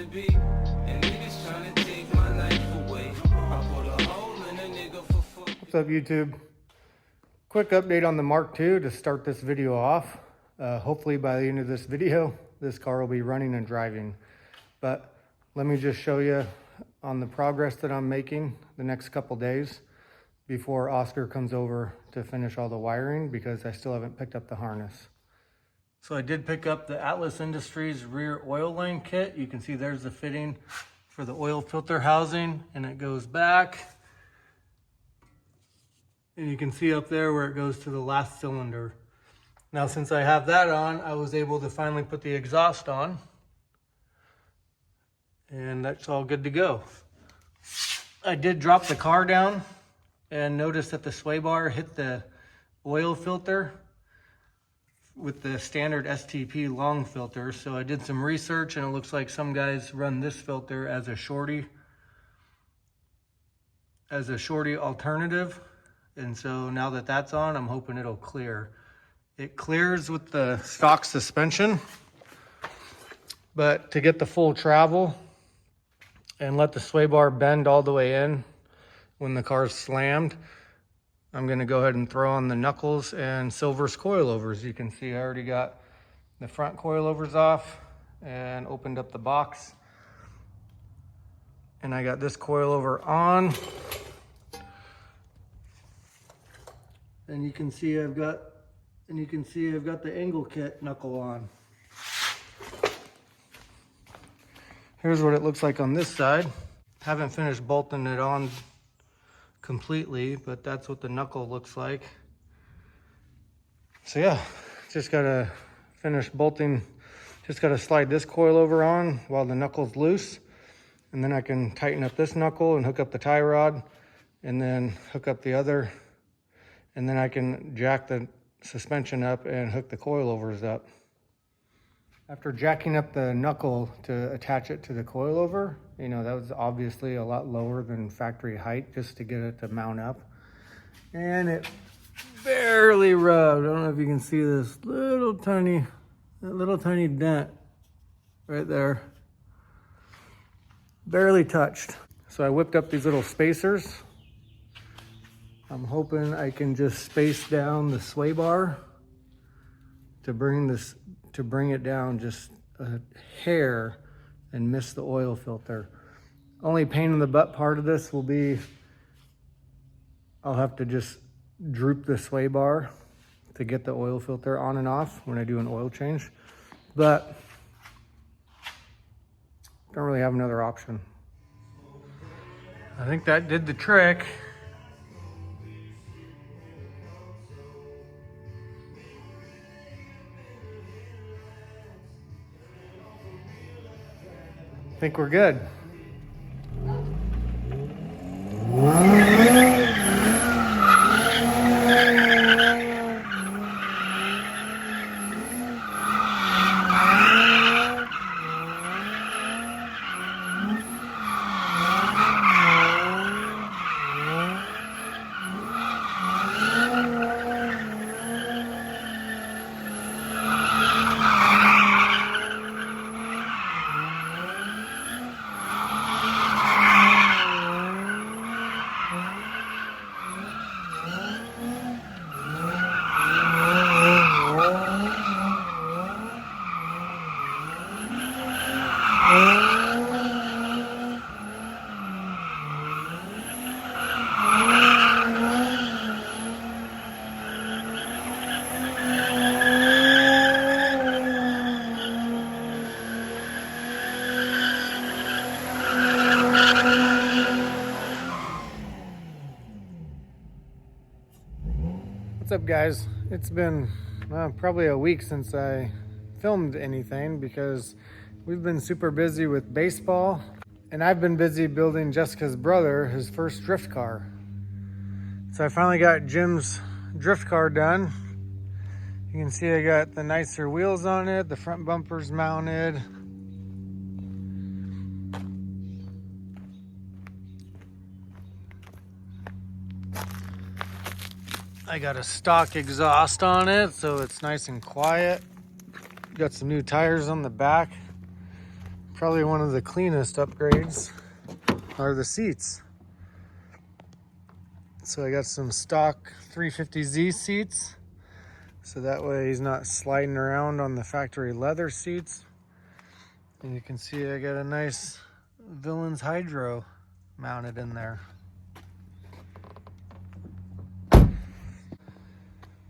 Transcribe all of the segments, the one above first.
wanna be, and niggas trying to take my life away. I put a hole in a nigga for fuck. What's up, YouTube? Quick update on the Mark II to start this video off. Hopefully by the end of this video, this car will be running and driving. But let me just show you on the progress that I'm making the next couple days before Oscar comes over to finish all the wiring, because I still haven't picked up the harness. So I did pick up the Atlas Industries rear oil line kit. You can see there's the fitting for the oil filter housing, and it goes back. And you can see up there where it goes to the last cylinder. Now, since I have that on, I was able to finally put the exhaust on. And that's all good to go. I did drop the car down and noticed that the sway bar hit the oil filter with the standard STP long filter. So I did some research, and it looks like some guys run this filter as a shorty alternative. And so now that that's on, I'm hoping it'll clear. It clears with the stock suspension, but to get the full travel and let the sway bar bend all the way in when the car's slammed, I'm gonna go ahead and throw on the knuckles and Silver's coilovers. You can see I already got the front coilovers off and opened up the box. And I got this coilover on. And you can see I've got the angle kit knuckle on. Here's what it looks like on this side. Haven't finished bolting it on completely, but that's what the knuckle looks like. So yeah, just gotta finish bolting. Just gotta slide this coilover on while the knuckle's loose. And then I can tighten up this knuckle and hook up the tie rod, and then hook up the other. And then I can jack the suspension up and hook the coilovers up. After jacking up the knuckle to attach it to the coilover, you know, that was obviously a lot lower than factory height just to get it to mount up. And it barely rubbed. I don't know if you can see this little tiny dent right there. Barely touched. So I whipped up these little spacers. I'm hoping I can just space down the sway bar to bring it down just a hair and miss the oil filter. Only pain in the butt part of this will be I'll have to just droop the sway bar to get the oil filter on and off when I do an oil change. But don't really have another option. I think that did the trick. I think we're good. What's up, guys? It's been probably a week since I filmed anything because we've been super busy with baseball, and I've been busy building Jessica's brother his first drift car. So I finally got Jim's drift car done. You can see I got the nicer wheels on it, the front bumper's mounted. I got a stock exhaust on it, so it's nice and quiet. Got some new tires on the back. Probably one of the cleanest upgrades are the seats. So I got some stock 350Z seats, so that way he's not sliding around on the factory leather seats. And you can see I got a nice Villains Hydro mounted in there.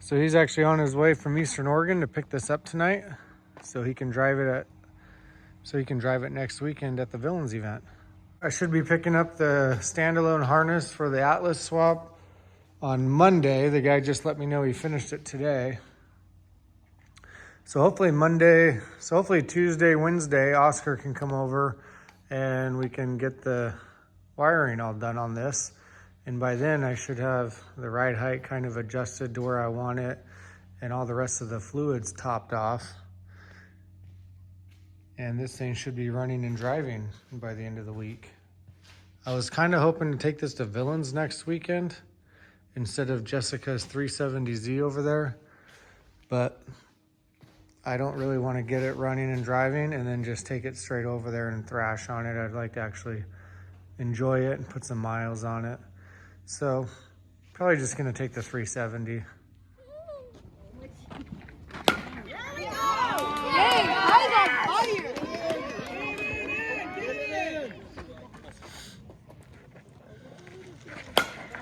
So he's actually on his way from Eastern Oregon to pick this up tonight, so he can drive it next weekend at the Villains event. I should be picking up the standalone harness for the Atlas swap on Monday. The guy just let me know he finished it today. So hopefully Tuesday, Wednesday, Oscar can come over and we can get the wiring all done on this. And by then I should have the ride height kind of adjusted to where I want it and all the rest of the fluids topped off. And this thing should be running and driving by the end of the week. I was kind of hoping to take this to Villains next weekend instead of Jessica's 370Z over there, but I don't really want to get it running and driving and then just take it straight over there and thrash on it. I'd like to actually enjoy it and put some miles on it. So probably just going to take the 370.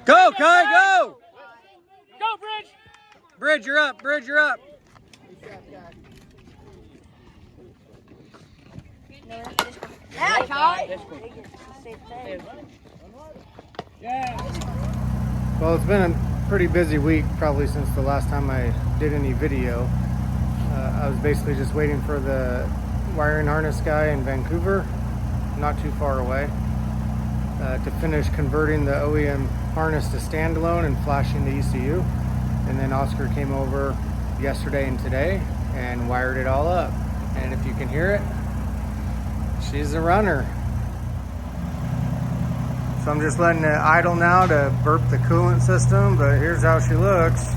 Go, Kai, go! Go, Bridge! Bridge, you're up. Bridge, you're up. Yeah, Kai! Well, it's been a pretty busy week, probably since the last time I did any video. I was basically just waiting for the wiring harness guy in Vancouver, not too far away, to finish converting the OEM harness to standalone and flashing the ECU. And then Oscar came over yesterday and today and wired it all up. And if you can hear it, she's a runner. So I'm just letting it idle now to burp the coolant system, but here's how she looks.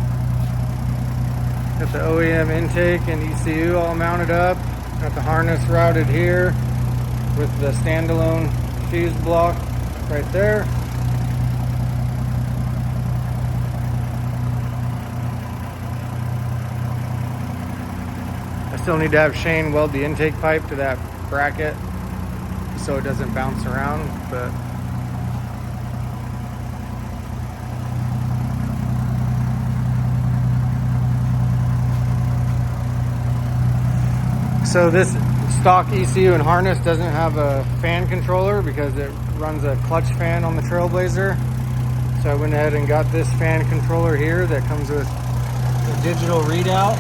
Got the OEM intake and ECU all mounted up. Got the harness routed here with the standalone fuse block right there. I still need to have Shane weld the intake pipe to that bracket so it doesn't bounce around, but so this stock ECU and harness doesn't have a fan controller because it runs a clutch fan on the Trailblazer. So I went ahead and got this fan controller here that comes with the digital readout.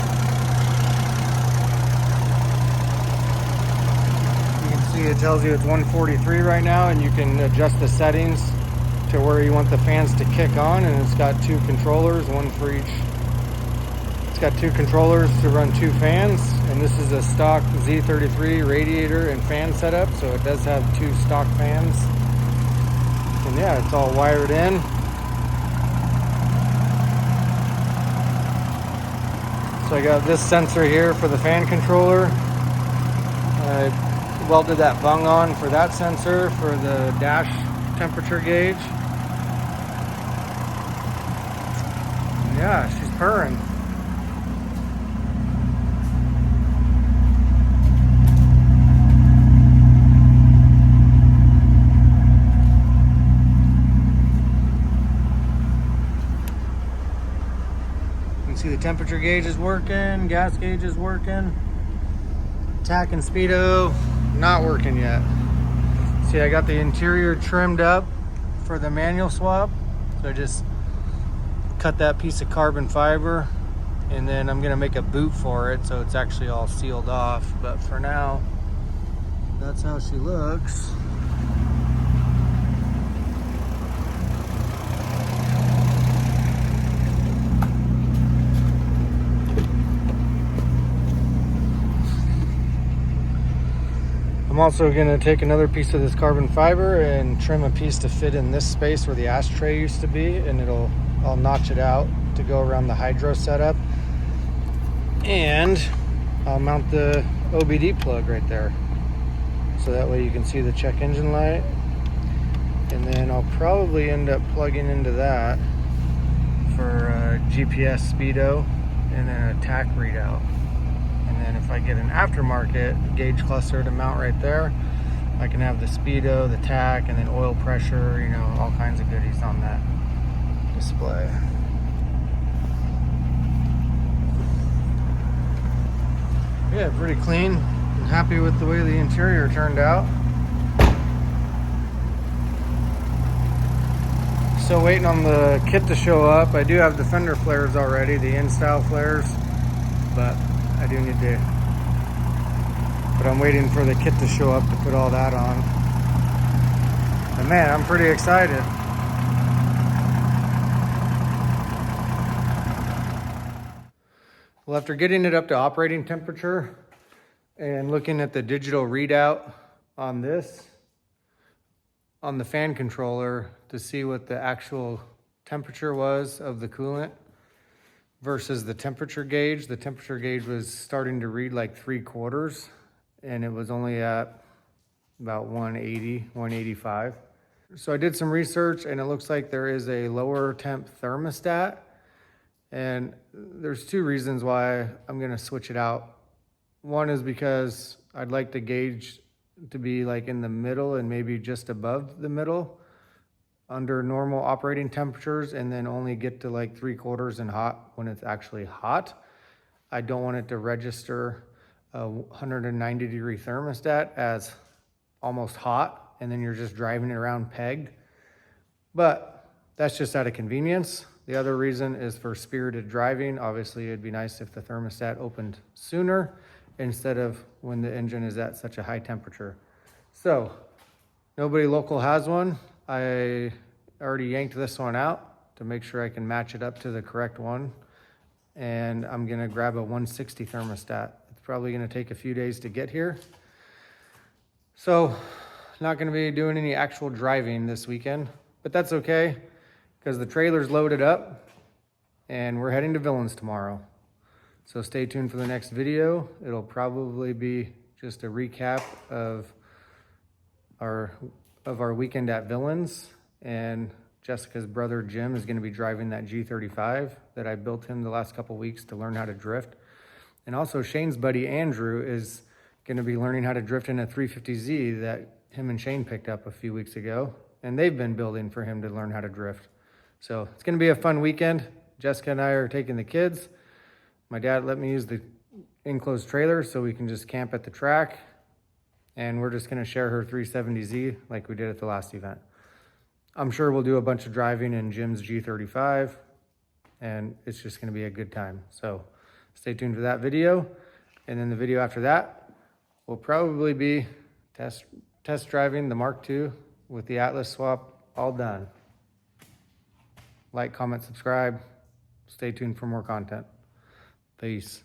You can see it tells you it's 143 right now, and you can adjust the settings to where you want the fans to kick on, and it's got two controllers, one for each. It's got two controllers to run two fans, and this is a stock Z33 radiator and fan setup, so it does have two stock fans. And yeah, it's all wired in. So I got this sensor here for the fan controller. I welded that bung on for that sensor for the dash temperature gauge. And yeah, she's purring. See, the temperature gauge is working, gas gauge is working, tack and speedo not working yet. See, I got the interior trimmed up for the manual swap, so I just cut that piece of carbon fiber, and then I'm gonna make a boot for it so it's actually all sealed off. But for now, that's how she looks. I'm also going to take another piece of this carbon fiber and trim a piece to fit in this space where the ashtray used to be, and I'll notch it out to go around the hydro setup, and I'll mount the OBD plug right there. so that way you can see the check engine light. And then I'll probably end up plugging into that for GPS speedo and then a tack readout. And then if I get an aftermarket gauge cluster to mount right there, I can have the speedo, the tack, and then oil pressure, you know, all kinds of goodies on that display. Yeah, pretty clean. I'm happy with the way the interior turned out. Still waiting on the kit to show up. I do have the fender flares already, the in-style flares, but I do need to, but I'm waiting for the kit to show up to put all that on. But man, I'm pretty excited. Well, after getting it up to operating temperature and looking at the digital readout on this, on the fan controller to see what the actual temperature was of the coolant versus the temperature gauge. The temperature gauge was starting to read like 3/4 and it was only at about 180, 185. So I did some research and it looks like there is a lower temp thermostat, and there's two reasons why I'm gonna switch it out. One is because I'd like the gauge to be like in the middle and maybe just above the middle under normal operating temperatures, and then only get to like 3/4 and hot when it's actually hot. I don't want it to register a 190-degree thermostat as almost hot, and then you're just driving it around pegged. But that's just out of convenience. The other reason is for spirited driving. Obviously, it'd be nice if the thermostat opened sooner instead of when the engine is at such a high temperature. So, nobody local has one. I already yanked this one out to make sure I can match it up to the correct one. And I'm gonna grab a 160 thermostat. It's probably gonna take a few days to get here. So, not gonna be doing any actual driving this weekend, but that's okay because the trailer's loaded up and we're heading to Villains tomorrow. So stay tuned for the next video. It'll probably be just a recap of our weekend at Villains, and Jessica's brother Jim is going to be driving that G35 that I built him the last couple weeks to learn how to drift. And also Shane's buddy Andrew is going to be learning how to drift in a 350Z that him and Shane picked up a few weeks ago, and they've been building for him to learn how to drift. So it's going to be a fun weekend. Jessica and I are taking the kids. My dad let me use the enclosed trailer so we can just camp at the track. And we're just gonna share her 370Z like we did at the last event. I'm sure we'll do a bunch of driving in Jim's G35, and it's just gonna be a good time. So stay tuned for that video. And then the video after that will probably be test driving the Mark II with the Atlas swap all done. Like, comment, subscribe. Stay tuned for more content. Peace.